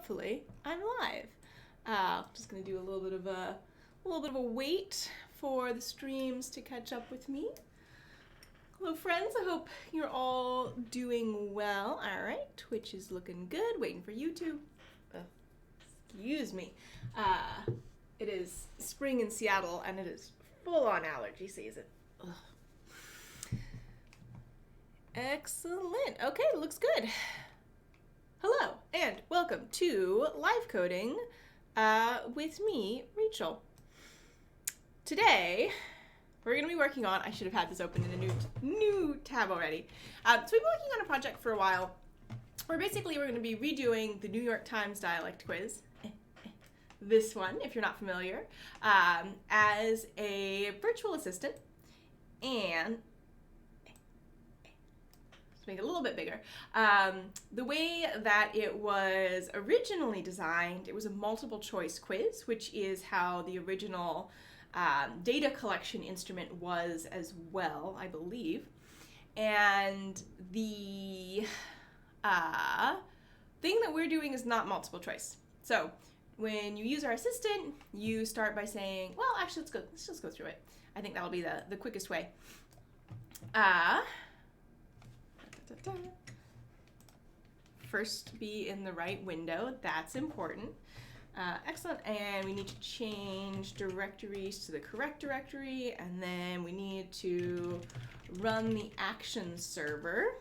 hopefully I'm live. Just gonna do a little bit of a wait for the streams to catch up with me. Hello friends, I hope you're all doing well. All right, Twitch is looking good. Waiting for YouTube. Excuse me. It is spring in Seattle and it is full-on allergy season. Ugh. Excellent. Okay, looks good. Hello and welcome to Livecoding with me, Rachael. Today, we're going to be working on, I should have had this open in a new tab already. So we've been working on a project for a while where basically we're going to be redoing the New York Times dialect quiz, this one, if you're not familiar, as a virtual assistant, and to make it a little bit bigger. The way that it was originally designed, it was a multiple choice quiz, which is how the original data collection instrument was as well, I believe. And the thing that we're doing is not multiple choice. So when you use our assistant, you start by saying, well, actually, let's just go through it. I think that'll be the quickest way. First, be in the right window. That's important. Excellent. And we need to change directories to the correct directory. And then we need to run the action server.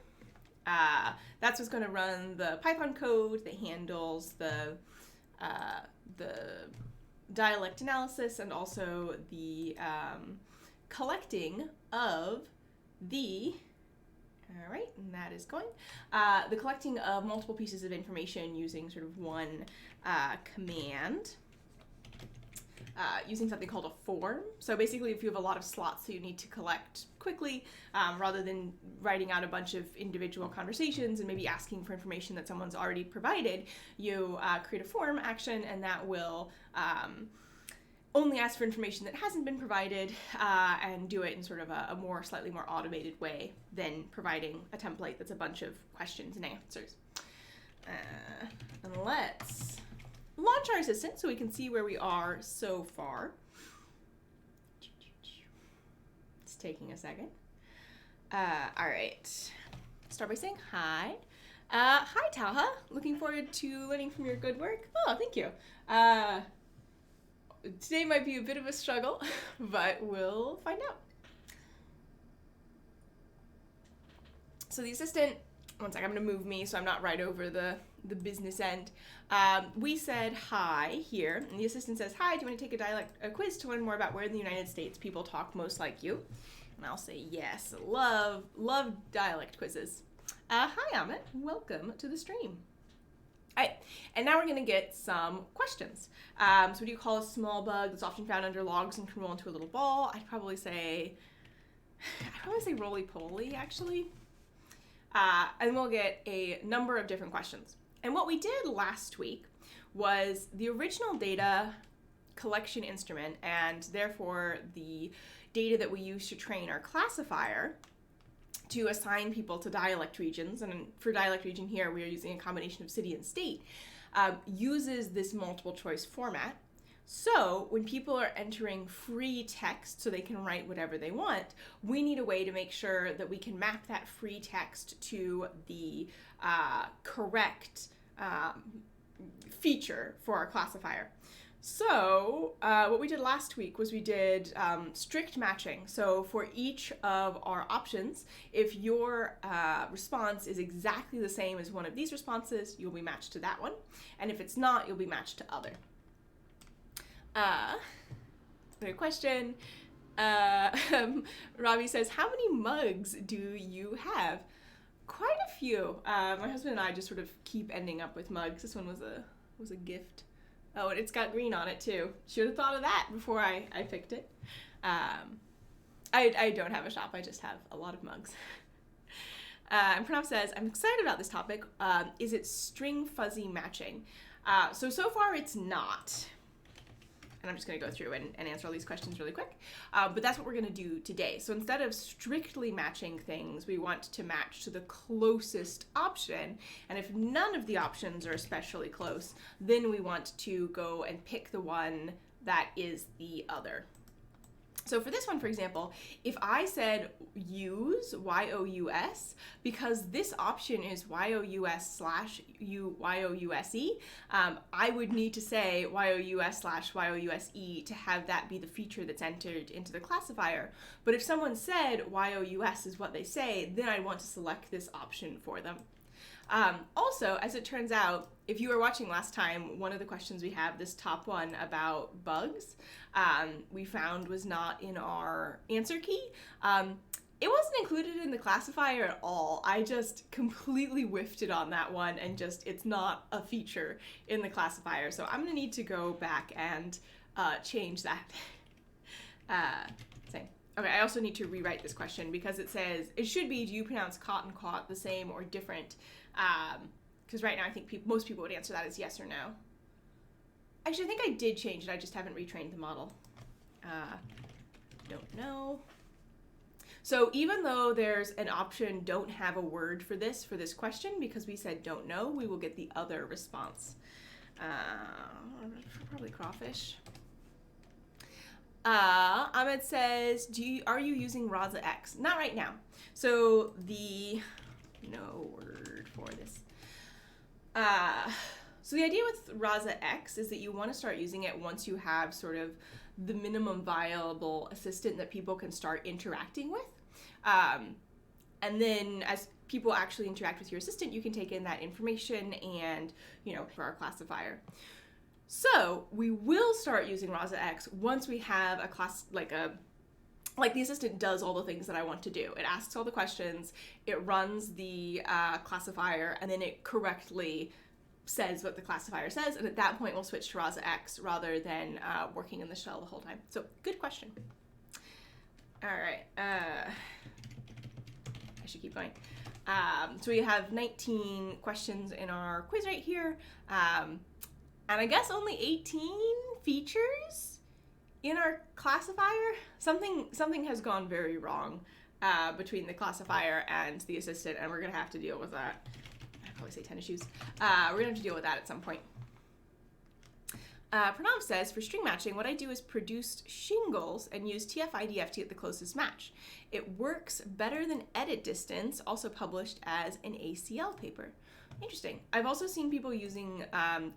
That's what's going to run the Python code that handles the dialect analysis and also the collecting of the... All right, and that is going. The collecting of multiple pieces of information using sort of one command, using something called a form. So basically, if you have a lot of slots that you need to collect quickly, rather than writing out a bunch of individual conversations and maybe asking for information that someone's already provided, you create a form action, and that will only ask for information that hasn't been provided and do it in sort of a slightly more automated way than providing a template that's a bunch of questions and answers. And let's launch our assistant so we can see where we are so far. It's taking a second. All right. Start by saying hi. Hi, Talha. Looking forward to learning from your good work. Oh, thank you. Today might be a bit of a struggle, but we'll find out. So the assistant, one second, I'm going to move me so I'm not right over the business end. We said hi here, and the assistant says, hi, do you want to take a quiz to learn more about where in the United States people talk most like you? And I'll say yes, love dialect quizzes. Hi, Amit, welcome to the stream. All right, and now we're going to get some questions. So what do you call a small bug that's often found under logs and can roll into a little ball? I'd probably say roly-poly, actually. And we'll get a number of different questions. And what we did last week was the original data collection instrument, and therefore the data that we use to train our classifier, to assign people to dialect regions, and for dialect region here, we are using a combination of city and state, uses this multiple choice format. So when people are entering free text so they can write whatever they want, we need a way to make sure that we can map that free text to the correct feature for our classifier. So what we did last week was we did strict matching. So for each of our options, if your response is exactly the same as one of these responses, you'll be matched to that one. And if it's not, you'll be matched to other. Another question. Robbie says, how many mugs do you have? Quite a few. My husband and I just sort of keep ending up with mugs. This one was a gift. Oh, and it's got green on it too. Should have thought of that before I picked it. I don't have a shop, I just have a lot of mugs. And Pranav says, I'm excited about this topic. Is it string fuzzy matching? So far it's not. And I'm just going to go through and answer all these questions really quick. But that's what we're going to do today. So instead of strictly matching things, we want to match to the closest option. And if none of the options are especially close, then we want to go and pick the one that is the other. So for this one, for example, if I said use, Y-O-U-S, because this option is Y-O-U-S/Y-O-U-S-E, I would need to say Y-O-U-S/Y-O-U-S-E to have that be the feature that's entered into the classifier. But if someone said Y-O-U-S is what they say, then I want to select this option for them. Also, as it turns out, if you were watching last time, one of the questions we have, this top one about bugs, we found was not in our answer key. It wasn't included in the classifier at all. I just completely whiffed it on that one and it's not a feature in the classifier. So I'm gonna need to go back and change that. Same. Okay, I also need to rewrite this question because it says, it should be, do you pronounce caught and caught the same or different? Because right now I think most people would answer that as yes or no. Actually, I think I did change it. I just haven't retrained the model. Don't know. So even though there's an option don't have a word for this question, because we said don't know, we will get the other response. Probably crawfish. Ahmed says, are you using Rasa X? Not right now. So no word for this. So the idea with Rasa X is that you want to start using it once you have sort of the minimum viable assistant that people can start interacting with. And then as people actually interact with your assistant, you can take in that information and, for our classifier. So we will start using Rasa X once we have a class, like the assistant does all the things that I want to do. It asks all the questions, it runs the classifier, and then it correctly says what the classifier says, and at that point we'll switch to Rasa X rather than working in the shell the whole time. So, good question. All right, I should keep going. So we have 19 questions in our quiz right here, and I guess only 18 features in our classifier. Something has gone very wrong between the classifier and the assistant, and we're gonna have to deal with that. I'd probably say tennis shoes. We're gonna have to deal with that at some point. Pranav says, for string matching, what I do is produce shingles and use TF-IDF to get the closest match. It works better than edit distance, also published as an ACL paper. Interesting. I've also seen people using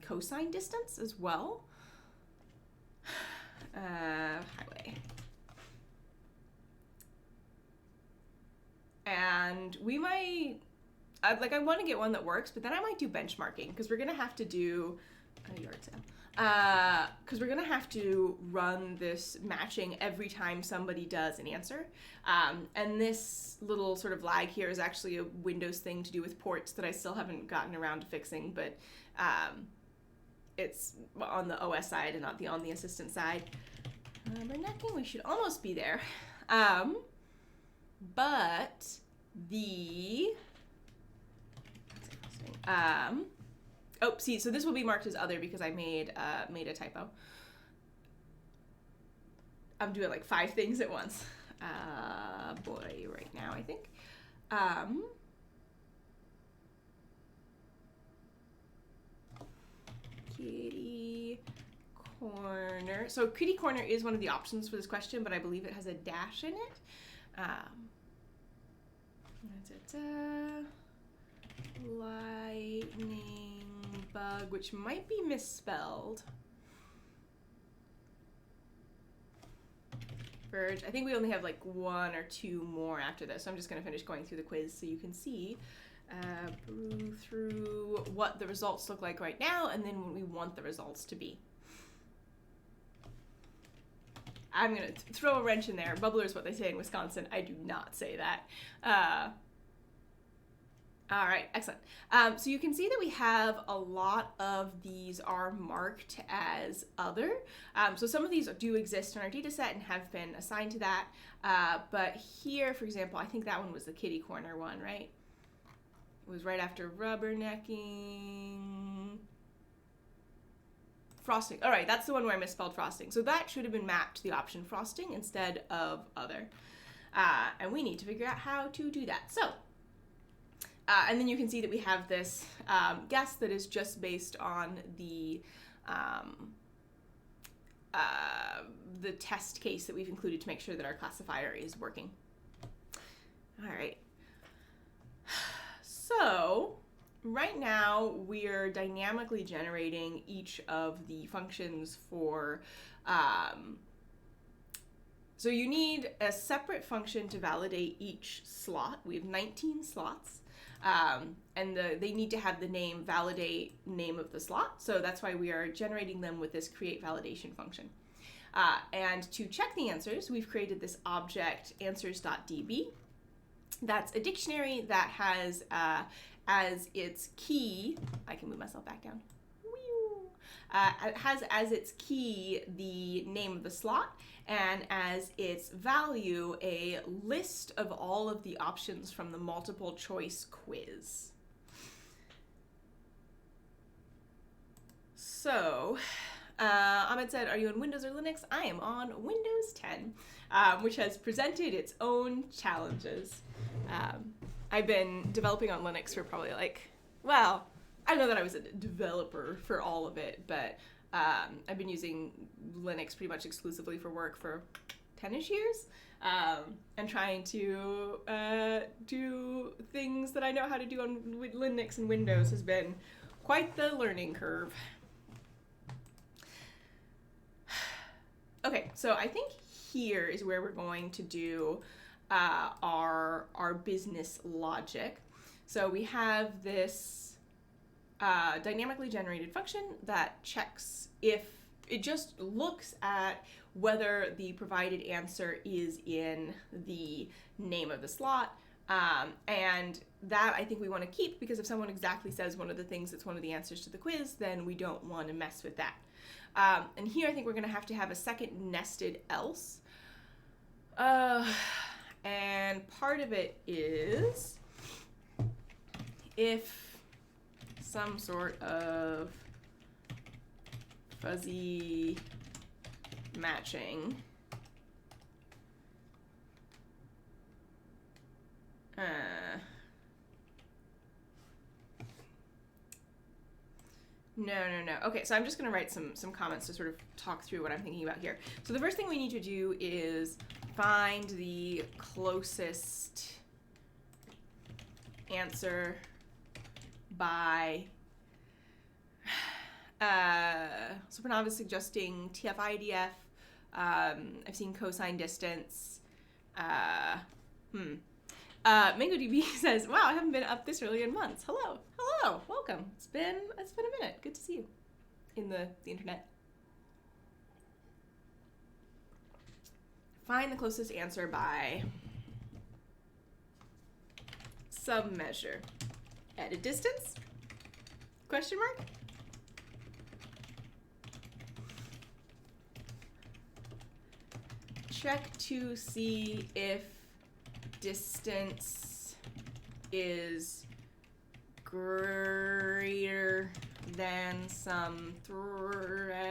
cosine distance as well. Highway. And we might, I want to get one that works, but then I might do benchmarking because we're going to have to do a yard sale. Because we're going to have to run this matching every time somebody does an answer. And this little sort of lag here is actually a Windows thing to do with ports that I still haven't gotten around to fixing, but it's on the OS side and not on the assistant side. Renecking, we should almost be there. But the... oh, see, so this will be marked as other because I made a typo. I'm doing like 5 things at once. Boy, right now, I think. Kitty corner. So kitty corner is one of the options for this question, but I believe it has a dash in it. Lightning bug, which might be misspelled. Verge. I think we only have like 1 or 2 more after this, so I'm just going to finish going through the quiz so you can see through what the results look like right now and then what we want the results to be. I'm going to throw a wrench in there. Bubbler is what they say in Wisconsin. I do not say that. All right, excellent. So you can see that we have a lot of these are marked as other. So some of these do exist in our data set and have been assigned to that. But here, for example, I think that one was the kitty corner one, right? It was right after rubbernecking. frosting. All right, that's the one where I misspelled frosting. So that should have been mapped to the option frosting instead of other. And we need to figure out how to do that. So, and then you can see that we have this guess that is just based on the test case that we've included to make sure that our classifier is working. All right. So right now we're dynamically generating each of the functions for, so you need a separate function to validate each slot. We have 19 slots. And they need to have the name validate name of the slot. So that's why we are generating them with this create validation function. And to check the answers, we've created this object answers.db. That's a dictionary that has as its key, I can move myself back down. It has as its key the name of the slot, and as its value a list of all of the options from the multiple choice quiz. So, Ahmed said, are you on Windows or Linux? I am on Windows 10, which has presented its own challenges. I've been developing on Linux for probably I know that I was a developer for all of it, but I've been using Linux pretty much exclusively for work for 10-ish years, and trying to do things that I know how to do on Linux and Windows has been quite the learning curve. Okay, so I think here is where we're going to do our business logic. So we have this dynamically generated function that checks if it just looks at whether the provided answer is in the name of the slot. And that I think we want to keep, because if someone exactly says one of the things that's one of the answers to the quiz, then we don't want to mess with that. And here I think we're going to have a second nested else. And part of it is if some sort of fuzzy matching No. Okay, so I'm just going to write some comments to sort of talk through what I'm thinking about here. So the first thing we need to do is find the closest answer by Supernova is suggesting TF-IDF. I've seen cosine distance. MangoDB says, wow, I haven't been up this early in months. Hello, welcome. It's been a minute. Good to see you in the internet. Find the closest answer by submeasure. At a distance? Question mark? Check to see if distance is greater than some threshold,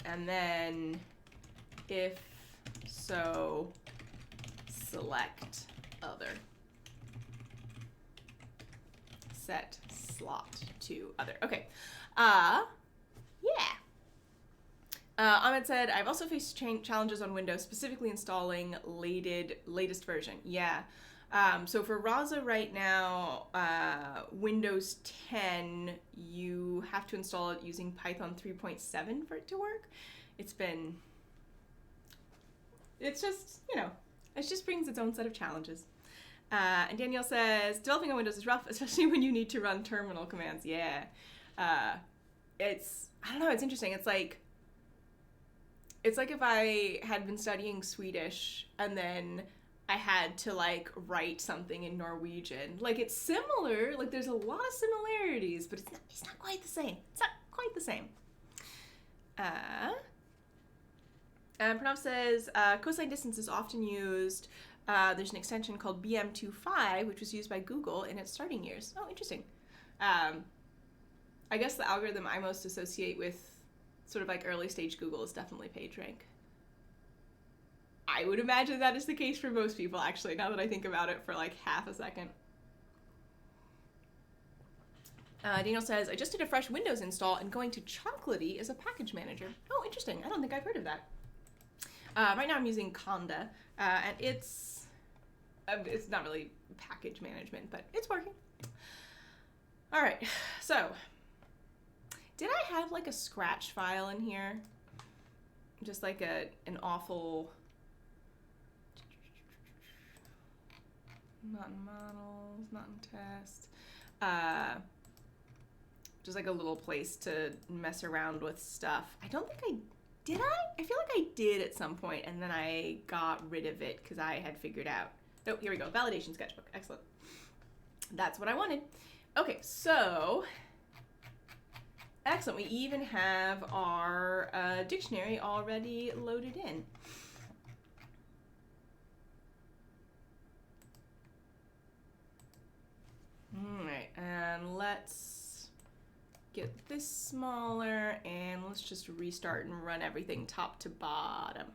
and then if so, select other. Set slot to other. Okay. Yeah. Ahmed said, I've also faced challenges on Windows, specifically installing latest version. Yeah. So for Rasa right now, Windows 10, you have to install it using Python 3.7 for it to work. It just brings its own set of challenges. And Danielle says, developing on Windows is rough, especially when you need to run terminal commands. Yeah. I don't know, it's interesting. It's like if I had been studying Swedish and then I had to write something in Norwegian. It's similar, there's a lot of similarities, but it's not quite the same. It's not quite the same. And Pranav says, cosine distance is often used. There's an extension called BM25, which was used by Google in its starting years. Oh, interesting. I guess the algorithm I most associate with sort of like early stage Google is definitely PageRank. I would imagine that is the case for most people, actually, now that I think about it for like half a second. Daniel says, I just did a fresh Windows install and going to Chocolatey as a package manager. Oh, interesting. I don't think I've heard of that. Right now I'm using Conda, and it's not really package management, but it's working. All right, so did I have like a scratch file in here? Just like an awful, not in models, not in test, just like a little place to mess around with stuff. I don't think did I? I feel like I did at some point, and then I got rid of it because I had figured out. Oh, here we go. Validation sketchbook. Excellent. That's what I wanted. Okay, so excellent. We even have our dictionary already loaded in. All right, and let's get this smaller, and let's just restart and run everything top to bottom.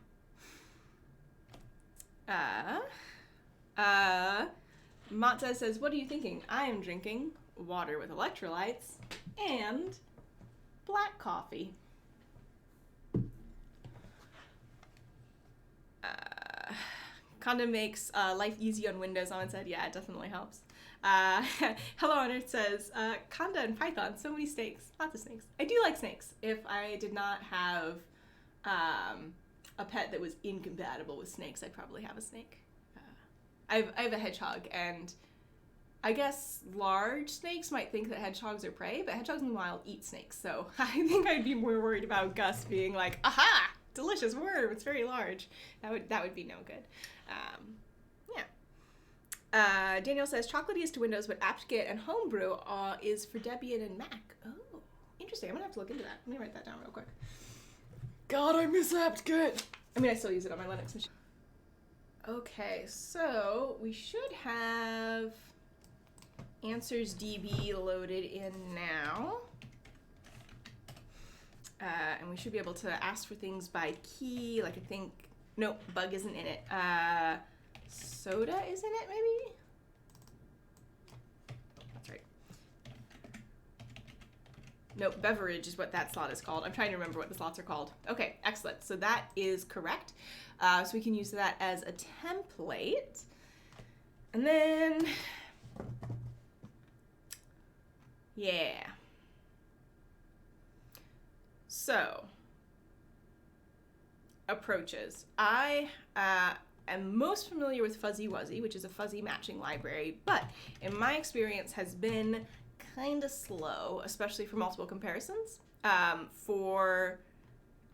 Matza says, what are you thinking? I am drinking water with electrolytes and black coffee. Conda makes life easy on Windows. Alan said, yeah, it definitely helps. Hello on Earth says, Conda and Python, so many snakes, lots of snakes. I do like snakes. If I did not have a pet that was incompatible with snakes, I'd probably have a snake. I have a hedgehog, and I guess large snakes might think that hedgehogs are prey, but hedgehogs in the wild eat snakes, so I think I'd be more worried about Gus being like, aha, delicious worm, it's very large. That would be no good. Yeah. Daniel says, Chocolatey is to Windows, but apt-get and Homebrew is for Debian and Mac. Oh, interesting. I'm going to have to look into that. Let me write that down real quick. God, I miss apt-get. I mean, I still use it on my Linux machine. Okay, so we should have Answers DB loaded in now. And we should be able to ask for things by key, like I think, nope, bug isn't in it. Soda is in it, maybe? That's right. Nope, Beverage is what that slot is called. I'm trying to remember what the slots are called. Okay, excellent. So that is correct. So we can use that as a template. And then, yeah. So, approaches. I am most familiar with Fuzzy Wuzzy, which is a fuzzy matching library, but in my experience has been kind of slow, especially for multiple comparisons.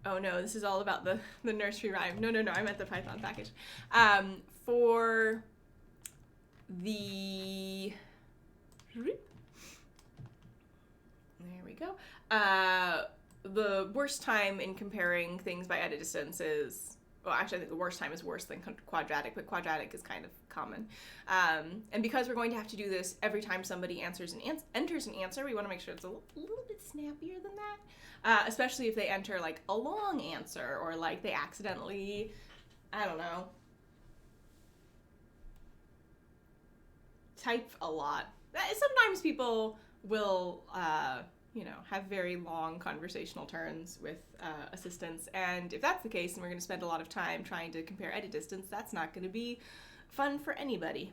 Oh no, this is all about the nursery rhyme. No, I meant the Python package. For the, there we go. The worst time in comparing things by edit distance is, well, actually I think the worst time is worse than quadratic, but quadratic is kind of common. And because we're going to have to do this every time somebody enters an answer, we want to make sure it's a little bit snappier than that, especially if they enter like a long answer or like they accidentally, I don't know, type a lot. Sometimes people will, have very long conversational turns with assistants, and if that's the case and we're going to spend a lot of time trying to compare edit distance, that's not going to be fun for anybody.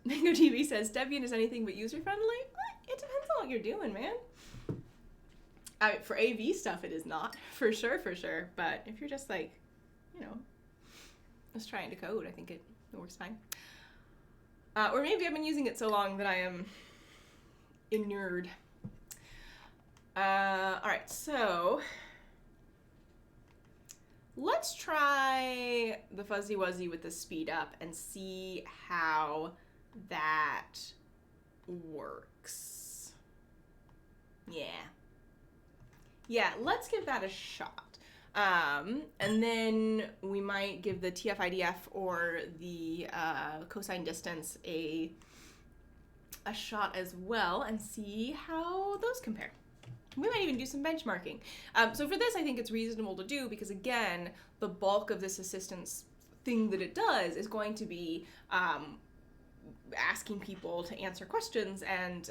MangoTV says, Debian is anything but user-friendly? It depends on what you're doing, man. For AV stuff, it is not, for sure, but if you're just like, just trying to code, I think it works fine. Or maybe I've been using it so long that I am inured. Alright, so let's try the Fuzzy Wuzzy with the speed up and see how that works. Yeah, let's give that a shot. And then we might give the TF-IDF or the cosine distance a a shot as well and see how those compare. We might even do some benchmarking. So for this, I think it's reasonable to do because, again, the bulk of this assistance thing that it does is going to be asking people to answer questions and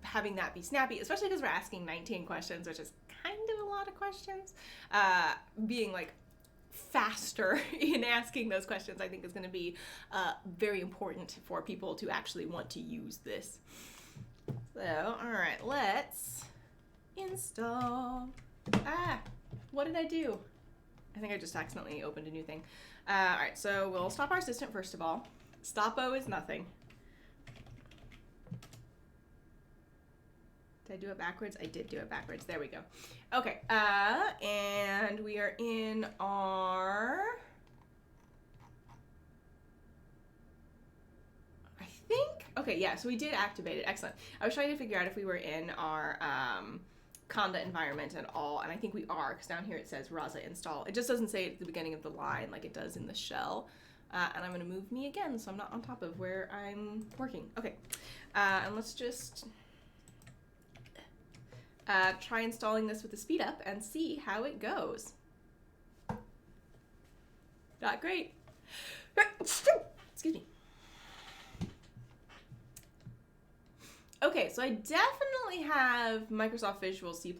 having that be snappy, especially because we're asking 19 questions, which is kind of a lot of questions. Being like faster in asking those questions, I think, is going to be very important for people to actually want to use this. So, all right, let's install. What did I do? I think I just accidentally opened a new thing. All right, so we'll stop our assistant first of all. Stopo is nothing. Did I do it backwards? I did do it backwards. There we go. Okay, and we are in our, I think, okay, yeah, so we did activate it. Excellent. I was trying to figure out if we were in our Conda environment at all, and I think we are, because down here it says Rasa install. It just doesn't say it at the beginning of the line like it does in the shell. And I'm going to move me again so I'm not on top of where I'm working. Okay, and let's just try installing this with the speed up and see how it goes. Not great. Excuse me. Okay, so I definitely have Microsoft Visual C++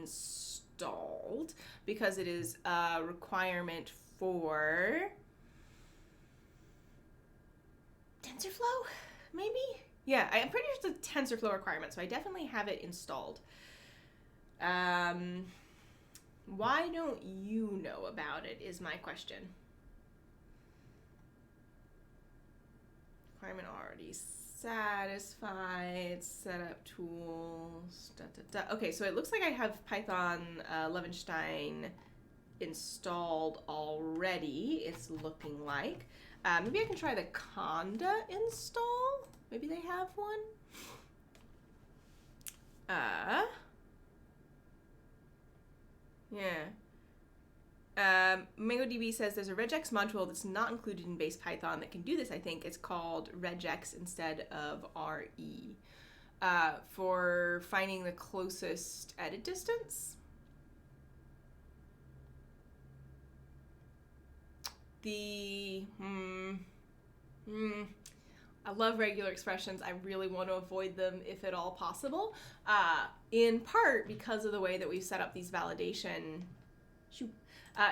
installed because it is a requirement for TensorFlow, maybe? Yeah, I'm pretty sure it's a TensorFlow requirement, so I definitely have it installed. Why don't you know about it is my question. Requirement already satisfied, setup tools, Okay, so it looks like I have Python Levenstein installed already, it's looking like. Maybe I can try the Conda install. Maybe they have one. Yeah. MongoDB says there's a regex module that's not included in base Python that can do this, I think. It's called regex instead of RE. For finding the closest edit distance. I love regular expressions. I really want to avoid them if at all possible. In part because of the way that we've set up these validation.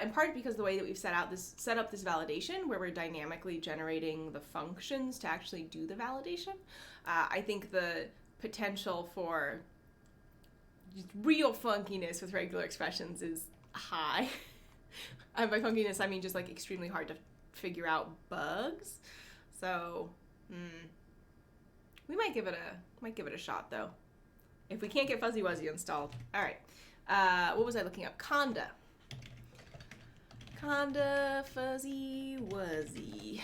In part because of the way that we've set up this validation, where we're dynamically generating the functions to actually do the validation. I think the potential for real funkiness with regular expressions is high. By funkiness, I mean just like extremely hard to figure out bugs. So, we might give it a shot though. If we can't get Fuzzy Wuzzy installed. All right. What was I looking up? Conda. Conda Fuzzy Wuzzy.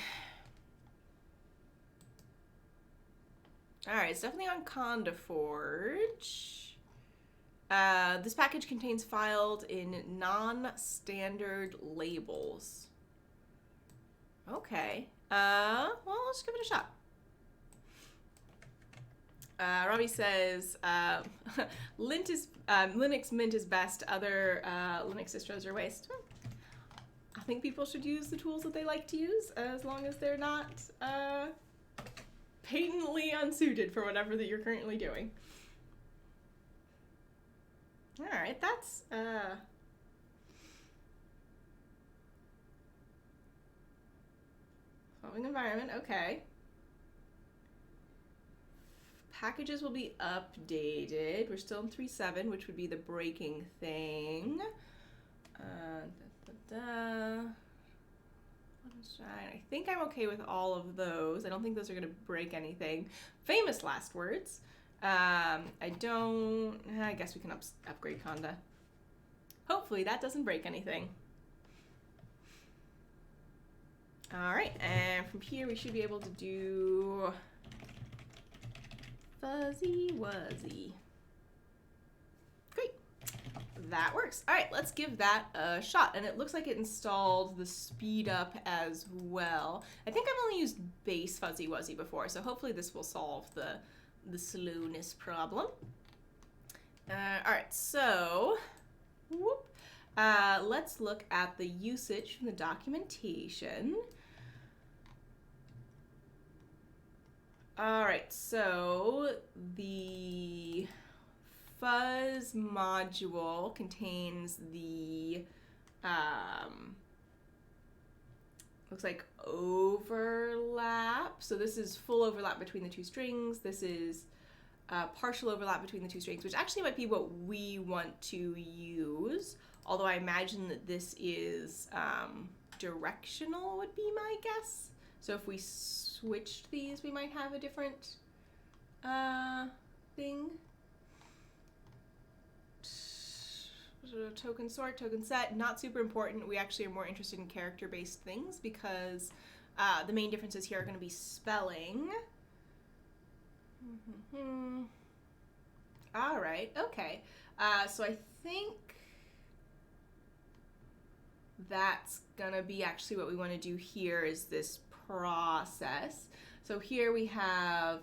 All right, it's definitely on Conda Forge. This package contains files in non-standard labels. Okay. Well, let's give it a shot. Robbie says Linux Mint is best. Other Linux distros are waste. I think people should use the tools that they like to use, as long as they're not patently unsuited for whatever that you're currently doing. All right, that's following environment. Okay. Packages will be updated. We're still in 3.7, which would be the breaking thing. I think I'm okay with all of those. I don't think those are going to break anything. Famous last words. I guess we can upgrade Conda. Hopefully that doesn't break anything. All right, and from here we should be able to do Fuzzy Wuzzy. Great. That works. All right, let's give that a shot. And it looks like it installed the speed up as well. I think I've only used base Fuzzy Wuzzy before, so hopefully this will solve the slowness problem. All right, so whoop, let's look at the usage from the documentation. All right, so the fuzz module contains the looks like overlap. So this is full overlap between the two strings. This is partial overlap between the two strings, which actually might be what we want to use. Although I imagine that this is directional would be my guess. So if we switched these, we might have a different thing. Token sort, token set, not super important. We actually are more interested in character-based things because the main differences here are going to be spelling. All right, okay. So I think that's going to be actually what we want to do here is this process. So here we have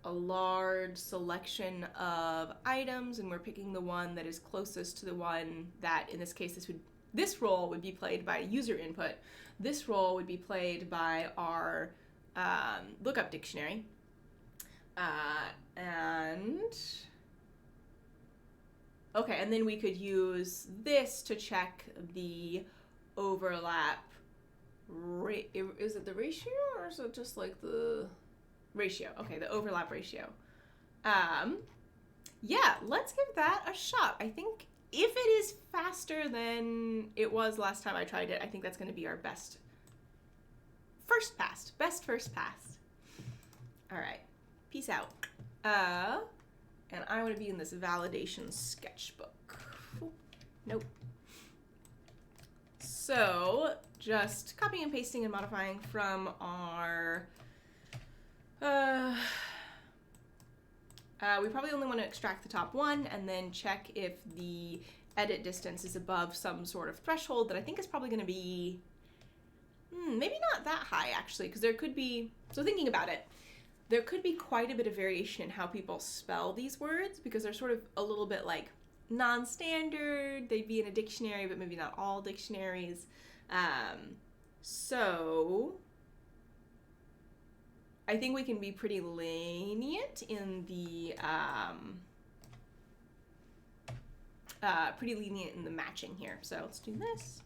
a large selection of items, and we're picking the one that is closest to the one that, in this case, this role would be played by user input. This role would be played by our lookup dictionary. Okay, and then we could use this to check the overlap. Is it the ratio, or is it just like the ratio? Okay, the overlap ratio. Yeah, let's give that a shot. I think if it is faster than it was last time I tried it, I think that's going to be our best first pass. All right, peace out. And I want to be in this validation sketchbook. Nope. So just copying and pasting and modifying from our we probably only want to extract the top one and then check if the edit distance is above some sort of threshold that I think is probably going to be maybe not that high actually, because there could be, so thinking about it, there could be quite a bit of variation in how people spell these words because they're sort of a little bit like non-standard. They'd be in a dictionary, but maybe not all dictionaries. So I think we can be pretty lenient in the matching here. So let's do this.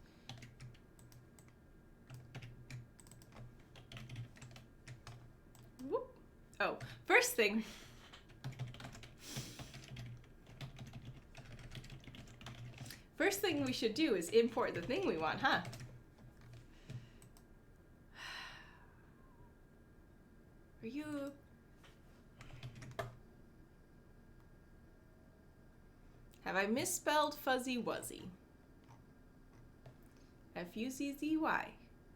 Whoop. Oh, first thing. First thing we should do is import the thing we want, huh? Are you... Have I misspelled Fuzzy Wuzzy? F-U-Z-Z-Y.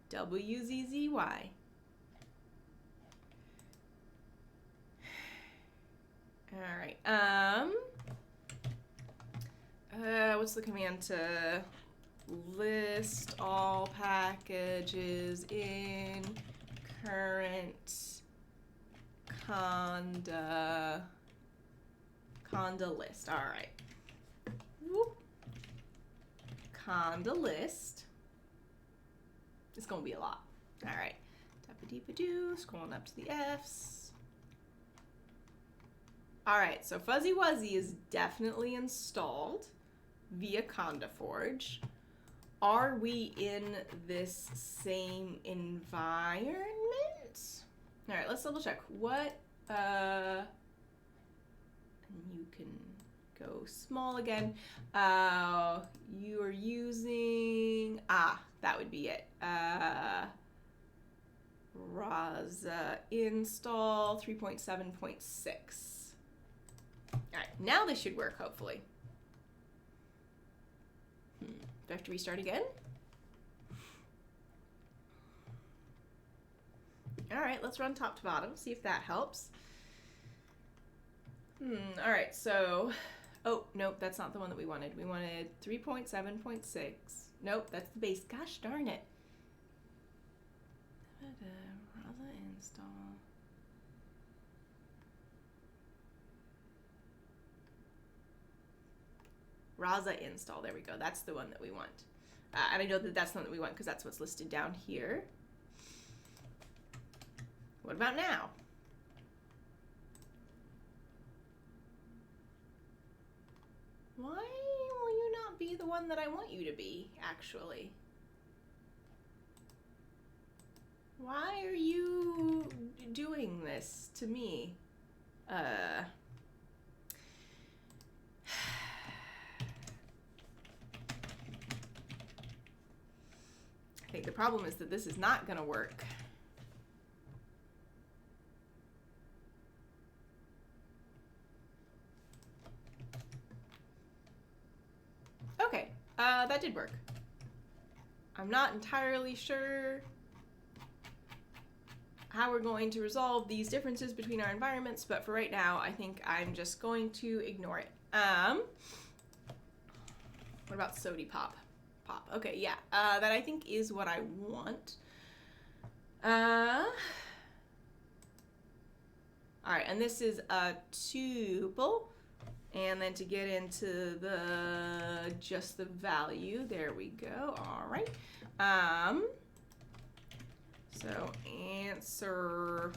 W-Z-Z-Y. All right. What's the command to list all packages in current conda list? All right. Whoop. Conda list. It's gonna be a lot. All right. Tap-a-deep-a-doo. Scrolling up to the F's. All right. So Fuzzy Wuzzy is definitely installed via CondaForge. Are we in this same environment? All right, let's double check. What, you can go small again. You are using, that would be it. Rasa install 3.7.6. All right, now this should work, hopefully. Do I have to restart again? All right, let's run top to bottom, see if that helps. All right, so, oh, nope, that's not the one that we wanted. We wanted 3.7.6. Nope, that's the base. Gosh darn it. Rasa install. Rasa install, there we go. That's the one that we want. And I know that that's the one that we want because that's what's listed down here. What about now? Why will you not be the one that I want you to be, actually? Why are you doing this to me? I think the problem is that this is not going to work. Okay, that did work. I'm not entirely sure how we're going to resolve these differences between our environments, but for right now, I think I'm just going to ignore it. What about sody pop? Pop. Okay, yeah, that I think is what I want. All right, and this is a tuple. And then to get into just the value, there we go. All right. So answer.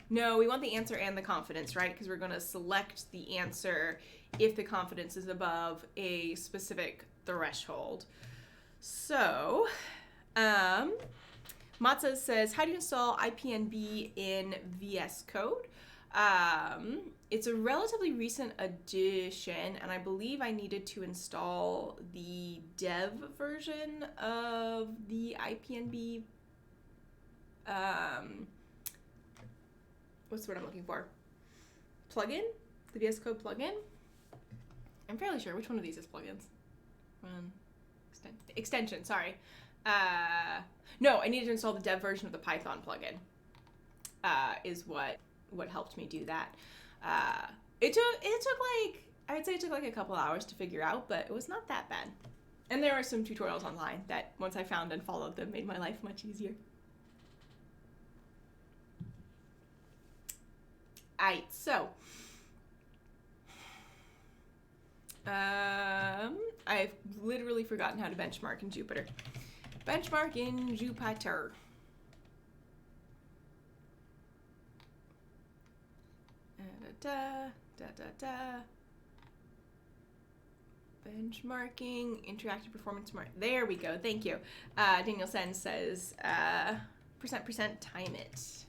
No, we want the answer and the confidence, right? Because we're going to select the answer if the confidence is above a specific threshold. So, Matza says, how do you install IPNB in VS Code? It's a relatively recent addition, and I believe I needed to install the dev version of the IPNB. What's the word I'm looking for? Plugin? The VS Code plugin? I'm fairly sure. Which one of these is plugins? Extension, sorry. No, I needed to install the dev version of the Python plugin, is what helped me do that. It took like, I would say it took like a couple hours to figure out, but it was not that bad. And there are some tutorials online that once I found and followed them made my life much easier. Alright, so I've literally forgotten how to benchmark in Jupyter. Benchmark in Jupyter. Benchmarking, interactive performance mark. There we go. Thank you. Daniel Sen says, %% time it.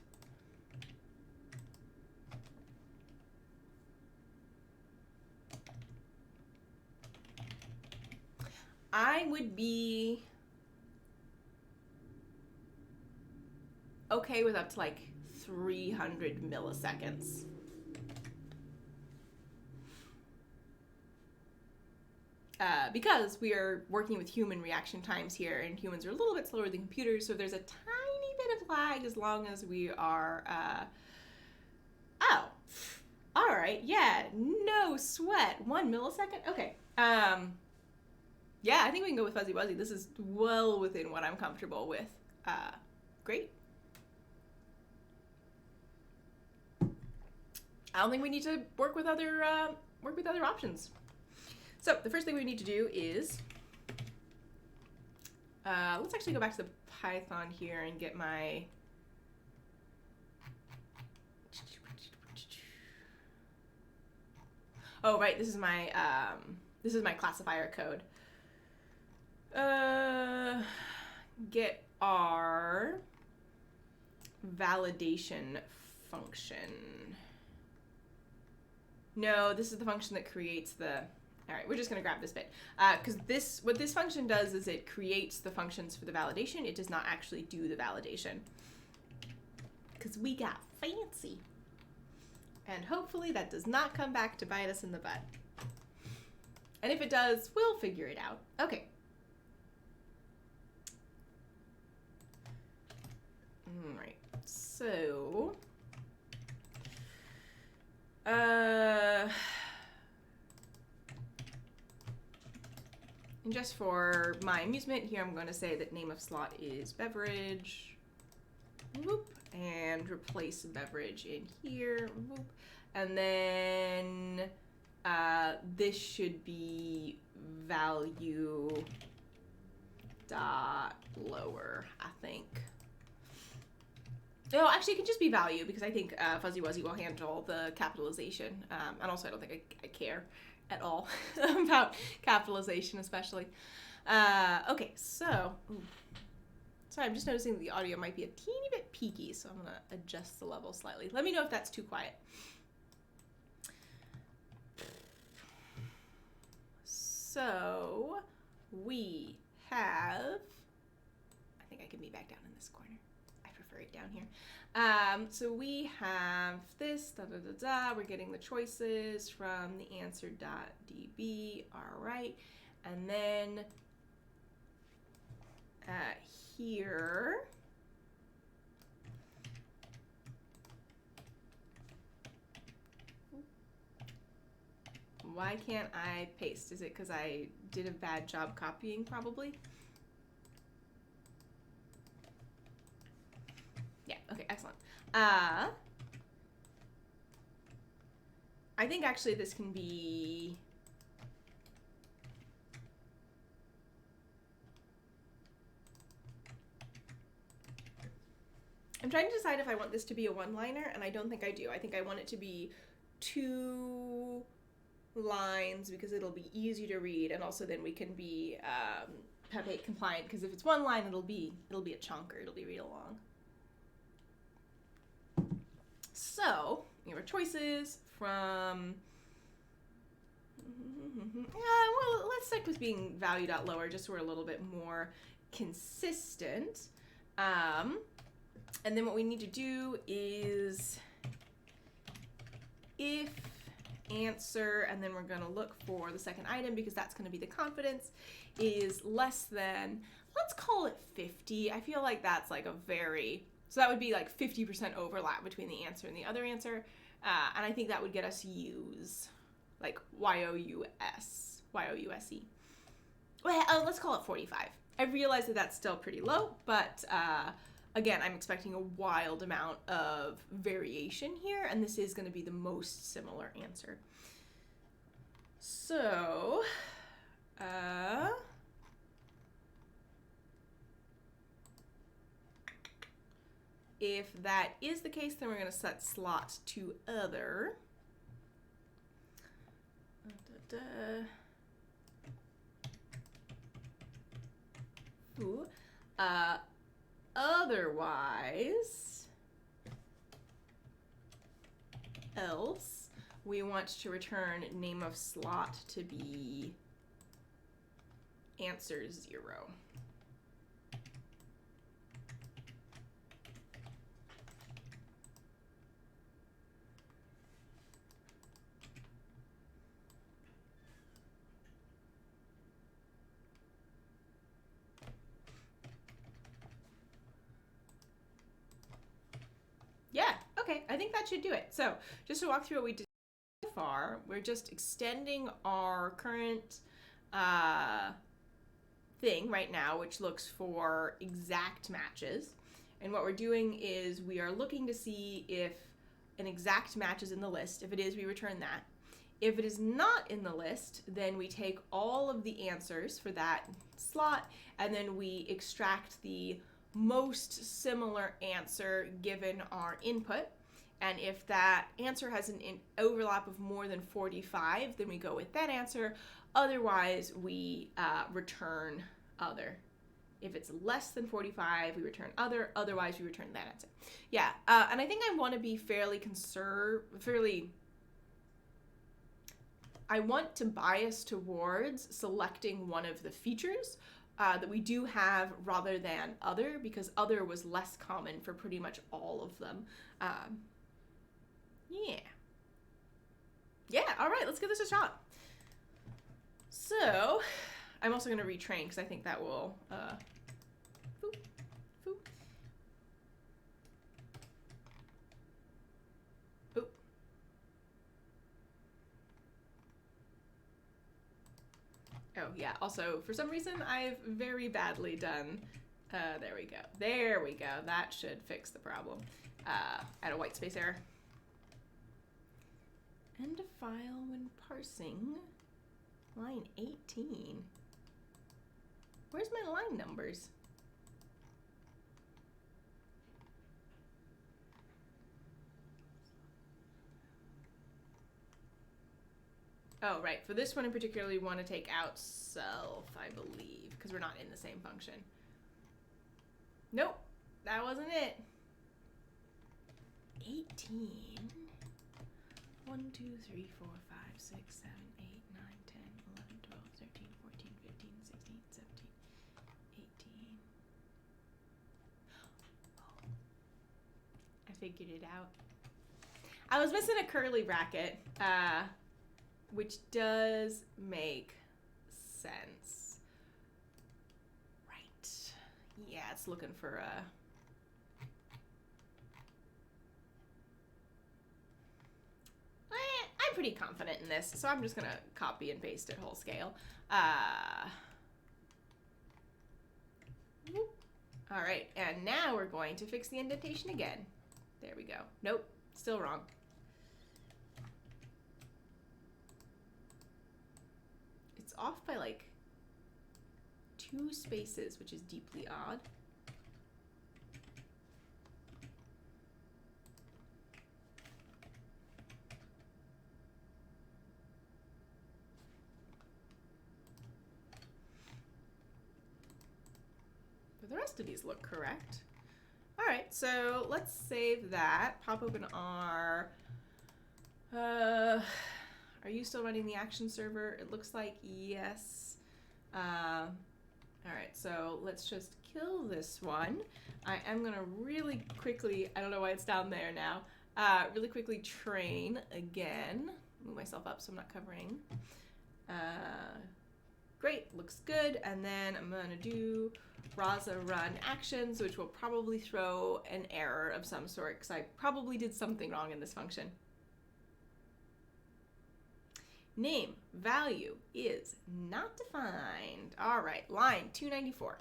I would be okay with up to like 300 milliseconds. Because we are working with human reaction times here, and humans are a little bit slower than computers, so there's a tiny bit of lag as long as we are, oh, all right, yeah, no sweat, 1 millisecond, okay. Yeah, I think we can go with Fuzzy Wuzzy. This is well within what I'm comfortable with. Great. I don't think we need to work with other options. So the first thing we need to do is, let's actually go back to the Python here and get my, oh right, this is my classifier code. Get our validation function. No, this is the function that creates the, all right, we're just gonna grab this bit. Because what this function does is it creates the functions for the validation. It does not actually do the validation. Because we got fancy. And hopefully that does not come back to bite us in the butt. And if it does, we'll figure it out. Okay. All right, so, And just for my amusement here, I'm going to say that name of slot is Beverage. Whoop. And replace Beverage in here. Whoop. And then this should be value dot lower, I think. No, actually, it can just be value because I think Fuzzy Wuzzy will handle the capitalization. And also, I don't think I care at all about capitalization, especially. Okay, so... Ooh. Sorry, I'm just noticing that the audio might be a teeny bit peaky, so I'm going to adjust the level slightly. Let me know if that's too quiet. So, we have... I think I can be back down in this corner. I prefer it down here. So we have this, We're getting the choices from the answer.db. All right. And then here, why can't I paste? Is it because I did a bad job copying, probably? Yeah, okay, excellent. I think actually this can be... I'm trying to decide if I want this to be a one-liner, and I don't think I do. I think I want it to be 2 lines because it'll be easier to read, and also then we can be PEP8 compliant, because if it's 1 line, it'll be a chunker. It'll be read along. So, your choices from... well, let's stick with being value.lower just so we're a little bit more consistent. And then what we need to do is if answer, and then we're going to look for the second item because that's going to be the confidence, is less than, let's call it 50. I feel like that's like a very, so that would be like 50% overlap between the answer and the other answer. And I think that would get us use, like Y-O-U-S, Y-O-U-S-E. Well, let's call it 45. I realize that that's still pretty low, but again, I'm expecting a wild amount of variation here, and this is going to be the most similar answer. So, if that is the case, then we're going to set slot to other. Ooh. Otherwise, else, we want to return name of slot to be answer 0. Yeah, okay, I think that should do it. So just to walk through what we did so far, we're just extending our current thing right now, which looks for exact matches. And what we're doing is we are looking to see if an exact match is in the list. If it is, we return that. If it is not in the list, then we take all of the answers for that slot, and then we extract the most similar answer given our input. And if that answer has an overlap of more than 45, then we go with that answer. Otherwise, we return other. If it's less than 45, we return other. Otherwise, we return that answer. Yeah, and I think I want to be I want to bias towards selecting one of the features that we do have rather than other, because other was less common for pretty much all of them. Yeah, all right, let's give this a shot. So, I'm also going to retrain because I think that will... boop, boop. Boop. Oh, yeah. Also, for some reason, I've very badly done... there we go. There we go. That should fix the problem. Add a whitespace error. End of file when parsing. Line 18. Where's my line numbers? Oh, right. For this one in particular, we want to take out self, I believe, because we're not in the same function. Nope, that wasn't it. 18. 1, 2, 3, 4, 5, 6, 7, 8, 9, 10, 11, 12, 13, 14, 15, 16, 17, 18. Oh, I figured it out. I was missing a curly bracket, which does make sense. Right. Yeah, it's looking for a... I'm pretty confident in this, so I'm just going to copy and paste it whole scale. All right, and now we're going to fix the indentation again. There we go. Nope, still wrong. It's off by like 2 spaces, which is deeply odd. The rest of these look correct. All right, so let's save that. Pop open our... are you still running the action server? It looks like yes. All right, so let's just kill this one. I am gonna really quickly, I don't know why it's down there now, really quickly train again. Move myself up so I'm not covering. Great, looks good. And then I'm gonna do Rasa run actions, which will probably throw an error of some sort because I probably did something wrong in this function. Name value is not defined. All right, line 294.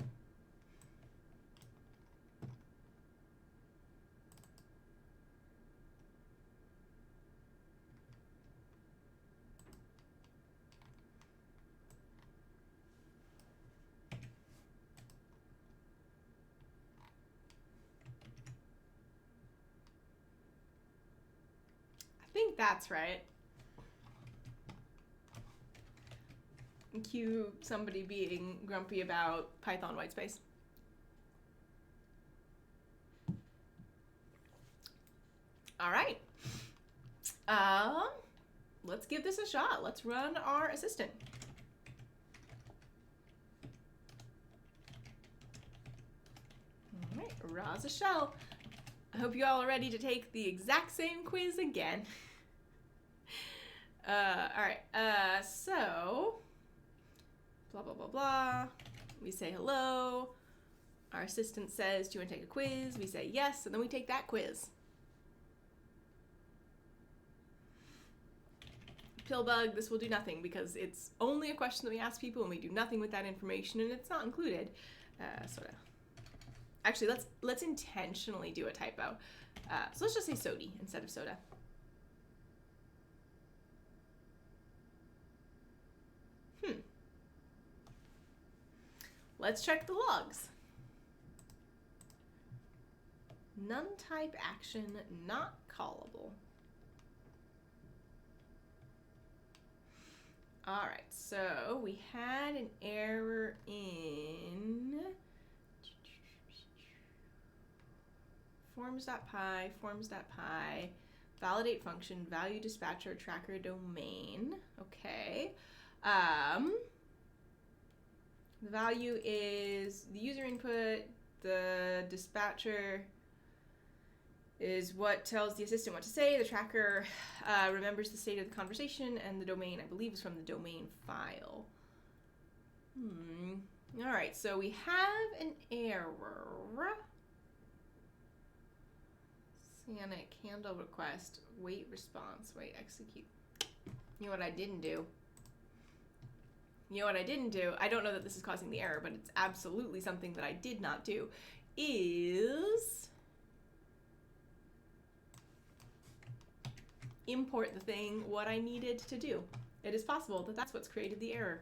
I think that's right. Cue somebody being grumpy about Python Whitespace. All right. Let's give this a shot. Let's run our assistant. All right, Rasa shell. I hope you all are ready to take the exact same quiz again. All right, so blah, blah, blah, blah. We say hello. Our assistant says, do you want to take a quiz? We say yes, and then we take that quiz. Pillbug, this will do nothing because it's only a question that we ask people and we do nothing with that information and it's not included. Sort of. Actually, let's intentionally do a typo. So let's just say sody instead of soda. Let's check the logs. None type action not callable. All right, so we had an error in forms.py, validate function, value dispatcher, tracker domain. Okay. The value is the user input, the dispatcher is what tells the assistant what to say, the tracker remembers the state of the conversation, and the domain, I believe, is from the domain file. All right, so we have an error. Sanic, handle request, wait response, wait execute. You know what I didn't do? You know what I didn't do? I don't know that this is causing the error, but it's absolutely something that I did not do, is import the thing what I needed to do. It is possible that that's what's created the error.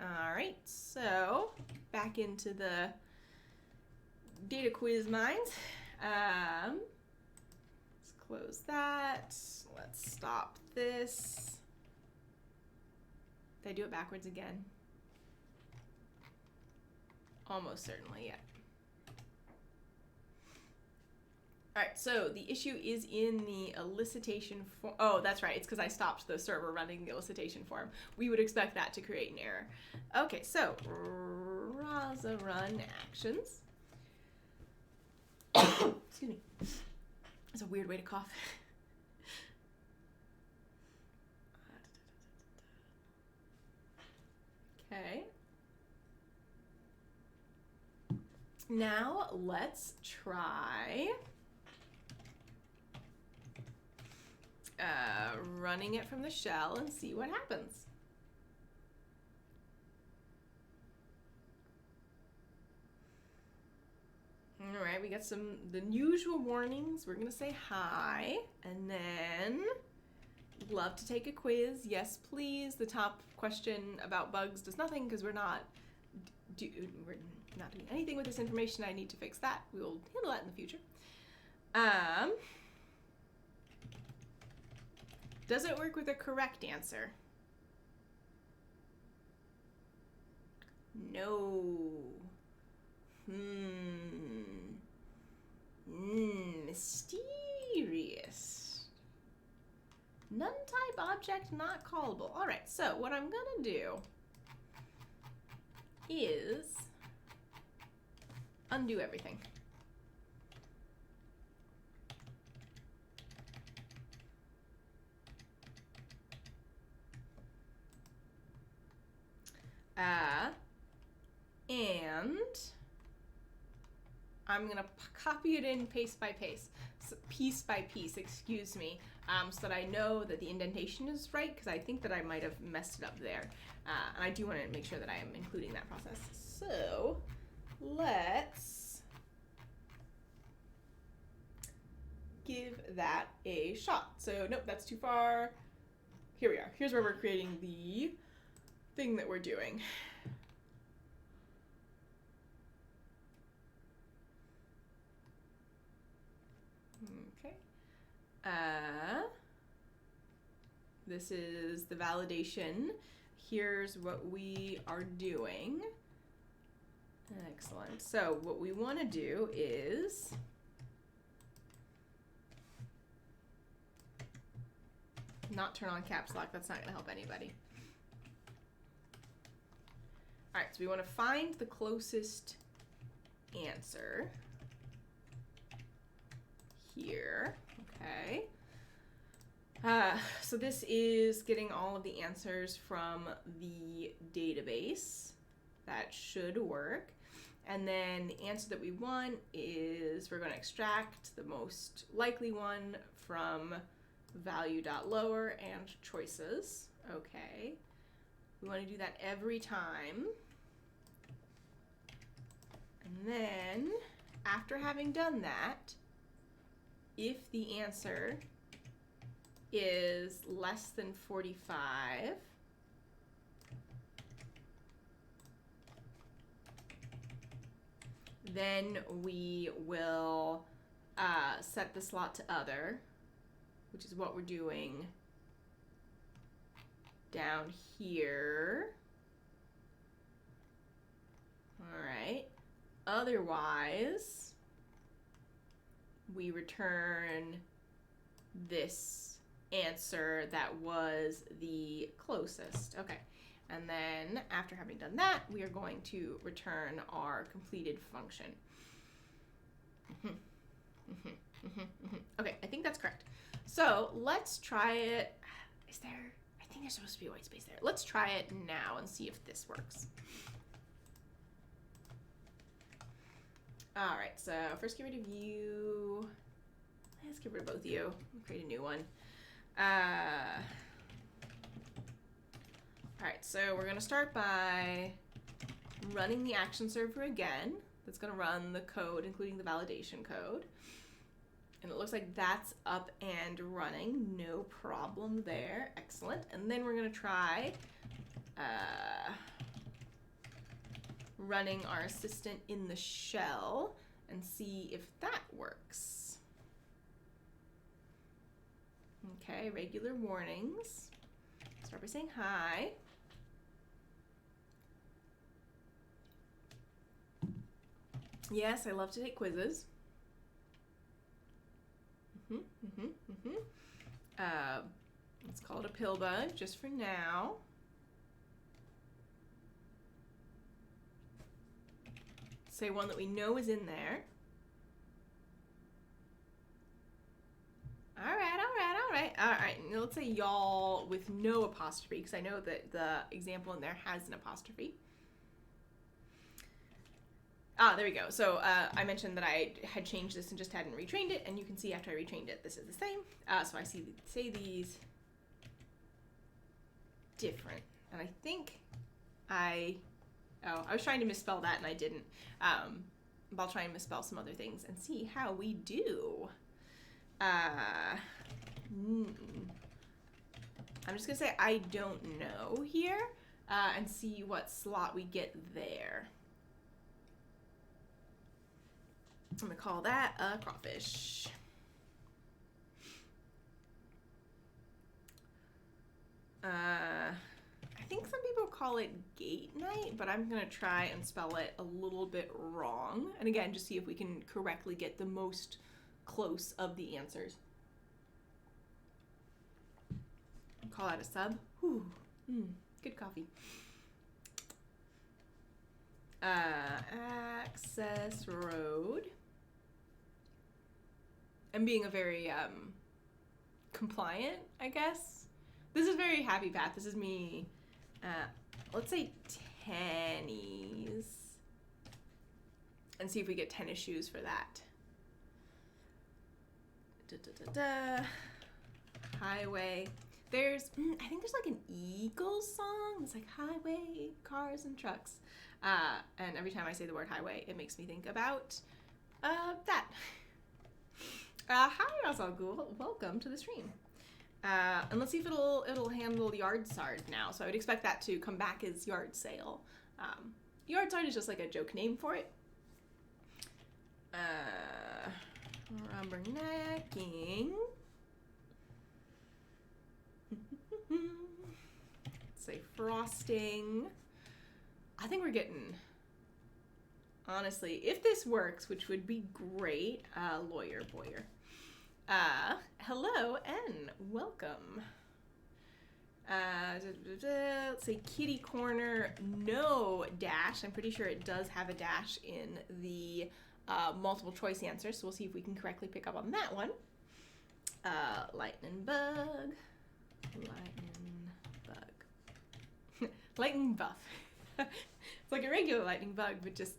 All right, so back into the data quiz mines. Let's close that. Let's stop this. Did I do it backwards again? Almost certainly, yeah. All right, so the issue is in the elicitation form. Oh, that's right. It's because I stopped the server running the elicitation form. We would expect that to create an error. Okay, so Rasa run actions. Excuse me. That's a weird way to cough. Okay. Now let's try running it from the shell and see what happens. All right, we got the usual warnings. We're gonna say hi, and then love to take a quiz. Yes, please. The top question about bugs does nothing because we're not doing anything with this information. I need to fix that. We will handle that in the future. Does it work with a correct answer? No. Mysterious. None-type object not callable. All right, so what I'm gonna do is undo everything. And I'm gonna copy it in piece by piece, excuse me, so that I know that the indentation is right, because I think that I might have messed it up there. And I do want to make sure that I am including that process. So let's give that a shot. So nope, that's too far. Here we are. Here's where we're creating the thing that we're doing. Okay. This is the validation. Here's what we are doing. Excellent. So what we want to do is not turn on caps lock. That's not going to help anybody. All right, so we want to find the closest answer here. Okay. So this is getting all of the answers from the database. That should work. And then the answer that we want is we're going to extract the most likely one from value.lower and choices. Okay. We want to do that every time. And then after having done that, if the answer is less than 45, then we will set the slot to other, which is what we're doing down here. All right. Otherwise, we return this answer that was the closest. Okay. And then after having done that, we are going to return our completed function. Okay, I think that's correct. So let's try it. Is there, I think there's supposed to be a white space there. Let's try it now and see if this works. All right, so first get rid of you. let's get rid of both of you. Create a new one. Alright, so we're going to start by running the action server again. That's going to run the code, including the validation code. And it looks like that's up and running. No problem there. Excellent. And then we're going to try running our assistant in the shell and see if that works. Okay, regular warnings. Start by saying hi. Yes, I love to take quizzes. Let's call it a pill bug just for now. Say one that we know is in there. All right. Now let's say y'all with no apostrophe, because I know that the example in there has an apostrophe. There we go. So I mentioned that I had changed this and just hadn't retrained it, and you can see after I retrained it, this is the same. So I say these different, and I think I was trying to misspell that and I didn't. But I'll try and misspell some other things and see how we do. I'm just gonna say I don't know here, and see what slot we get there. I'm gonna call that a crawfish. I think some people call it gate night, but I'm gonna try and spell it a little bit wrong. And again, just see if we can correctly get the most close of the answers. Call that a sub. Whew. Good coffee. Access road. I'm being a very compliant, I guess. This is very happy path. This is me. Let's say tennies. And see if we get tennis shoes for that. Highway. I think there's like an Eagles song. It's like highway, cars and trucks. And every time I say the word highway, it makes me think about that. Hi, Rasa. Welcome to the stream. And let's see if it'll handle yard sard now. So I would expect that to come back as yard sale. Yard sard is just like a joke name for it. Rubbernecking. Say frosting. I think we're getting, honestly, if this works, which would be great, lawyer, boyer. Hello and welcome. Let's say kitty corner, no dash. I'm pretty sure it does have a dash in the multiple choice answer, so we'll see if we can correctly pick up on that one. Lightning bug. Lightning buff. It's like a regular lightning bug, but just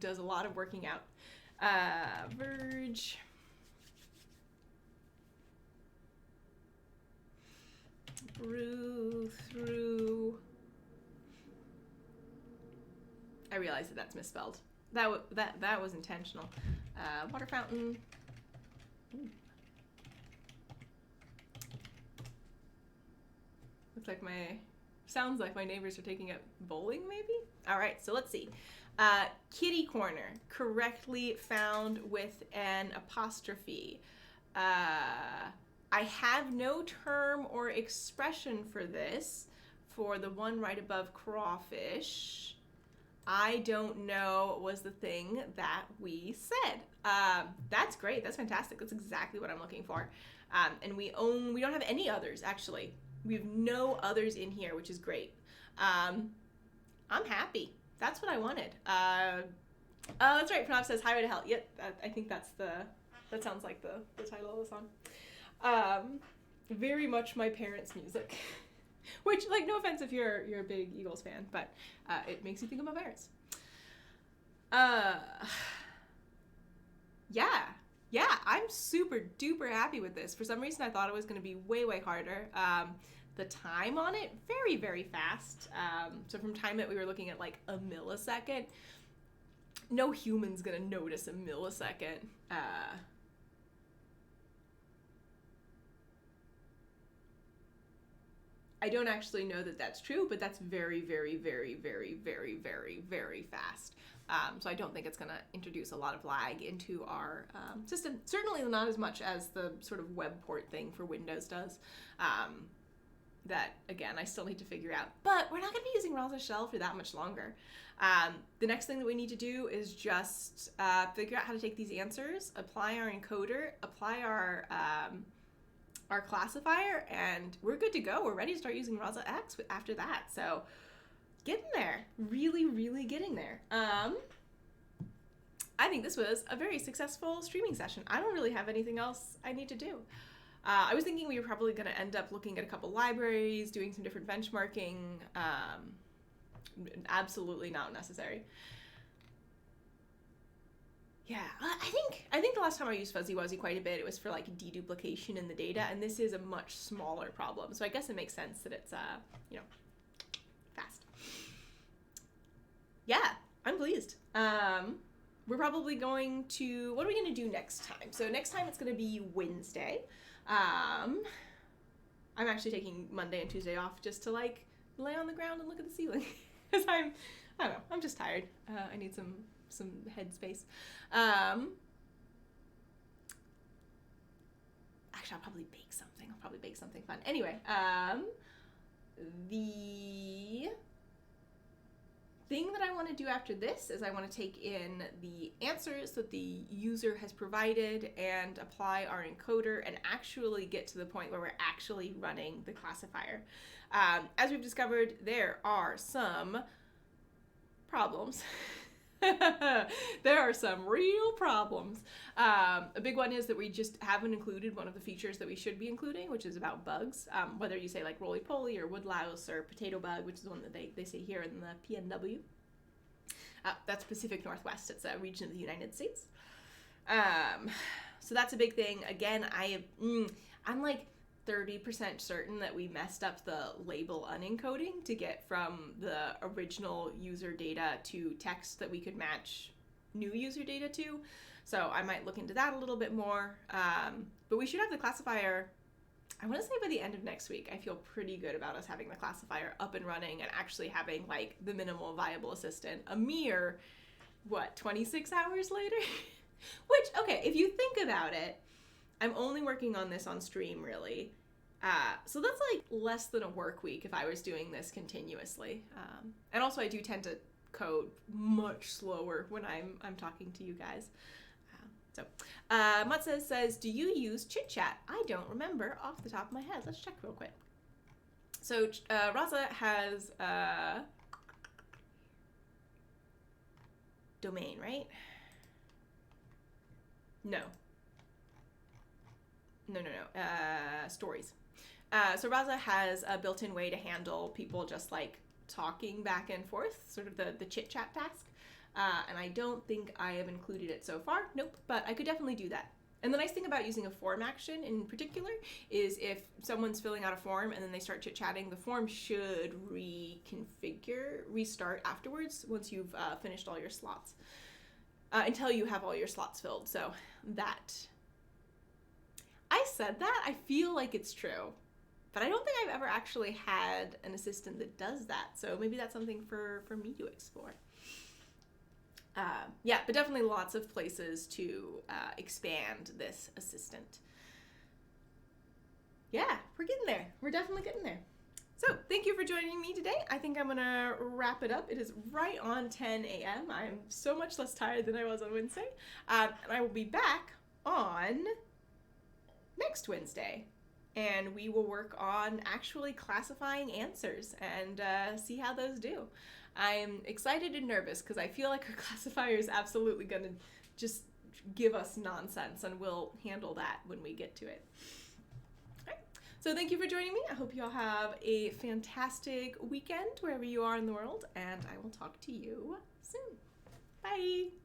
does a lot of working out. Verge. Brew through. I realize that that's misspelled. That was intentional. Water fountain. Ooh. Sounds like my neighbors are taking up bowling, maybe? All right, so let's see. Kitty corner, correctly found with an apostrophe. I have no term or expression for this, for the one right above crawfish. I don't know was the thing that we said. That's great, that's fantastic. That's exactly what I'm looking for. And we don't have any others, actually. We have no others in here, which is great. I'm happy. That's what I wanted. That's right. Pranav says highway to hell. Yep, I think that sounds like the title of the song. Very much my parents' music. Which, like, no offense if you're a big Eagles fan, but it makes you think of my parents. Yeah. Yeah, I'm super duper happy with this. For some reason, I thought it was going to be way, way harder. The time on it, very, very fast. So from time it, we were looking at like a millisecond. No human's going to notice a millisecond. I don't actually know that that's true, but that's very, very, very, very, very, very, very fast. So I don't think it's going to introduce a lot of lag into our system. Certainly not as much as the sort of web port thing for Windows does. That, again, I still need to figure out. But we're not going to be using Rasa Shell for that much longer. The next thing that we need to do is just figure out how to take these answers, apply our encoder, apply our classifier, and we're good to go. We're ready to start using Rasa X after that. So getting there. Really, really getting there. I think this was a very successful streaming session. I don't really have anything else I need to do. I was thinking we were probably going to end up looking at a couple libraries, doing some different benchmarking. Absolutely not necessary. Yeah, I think the last time I used Fuzzy Wuzzy quite a bit, it was for like deduplication in the data, and this is a much smaller problem. So I guess it makes sense that it's fast. Yeah, I'm pleased. We're probably going to, what are we going to do next time? So next time it's going to be Wednesday. I'm actually taking Monday and Tuesday off just to like lay on the ground and look at the ceiling because I don't know, I'm just tired. I need some headspace. Actually, I'll probably bake something. I'll probably bake something fun. Anyway, the thing that I want to do after this is I want to take in the answers that the user has provided and apply our encoder and actually get to the point where we're actually running the classifier. As we've discovered, there are some problems. There are some real problems. A big one is that we just haven't included one of the features that we should be including, which is about bugs. Whether you say like roly-poly or woodlouse or potato bug, which is the one that they say here in the PNW. That's Pacific Northwest. It's a region of the United States. So that's a big thing. Again, I'm like 30% certain that we messed up the label unencoding to get from the original user data to text that we could match new user data to. So I might look into that a little bit more. But we should have the classifier, I want to say by the end of next week. I feel pretty good about us having the classifier up and running and actually having like the minimal viable assistant a mere, 26 hours later? Which, okay, if you think about it, I'm only working on this on stream, really. So that's like less than a work week if I was doing this continuously. And also I do tend to code much slower when I'm talking to you guys. Matza says, do you use chit chat? I don't remember off the top of my head. Let's check real quick. So Rasa has domain, right? No. Stories. So Rasa has a built-in way to handle people just like talking back and forth, sort of the chit-chat task. And I don't think I have included it so far. Nope, but I could definitely do that. And the nice thing about using a form action in particular is if someone's filling out a form and then they start chit-chatting, the form should restart afterwards once you've finished all your slots. Until you have all your slots filled. So that... I said that, I feel like it's true, but I don't think I've ever actually had an assistant that does that, so maybe that's something for me to explore. Yeah, but definitely lots of places to expand this assistant. Yeah, we're getting there. We're definitely getting there. So, thank you for joining me today. I think I'm gonna wrap it up. It is right on 10 a.m. I'm so much less tired than I was on Wednesday, and I will be back on next Wednesday, and we will work on actually classifying answers and see how those do. I'm excited and nervous because I feel like our classifier is absolutely going to just give us nonsense, and we'll handle that when we get to it. All right. So thank you for joining me. I hope you all have a fantastic weekend wherever you are in the world, and I will talk to you soon. Bye!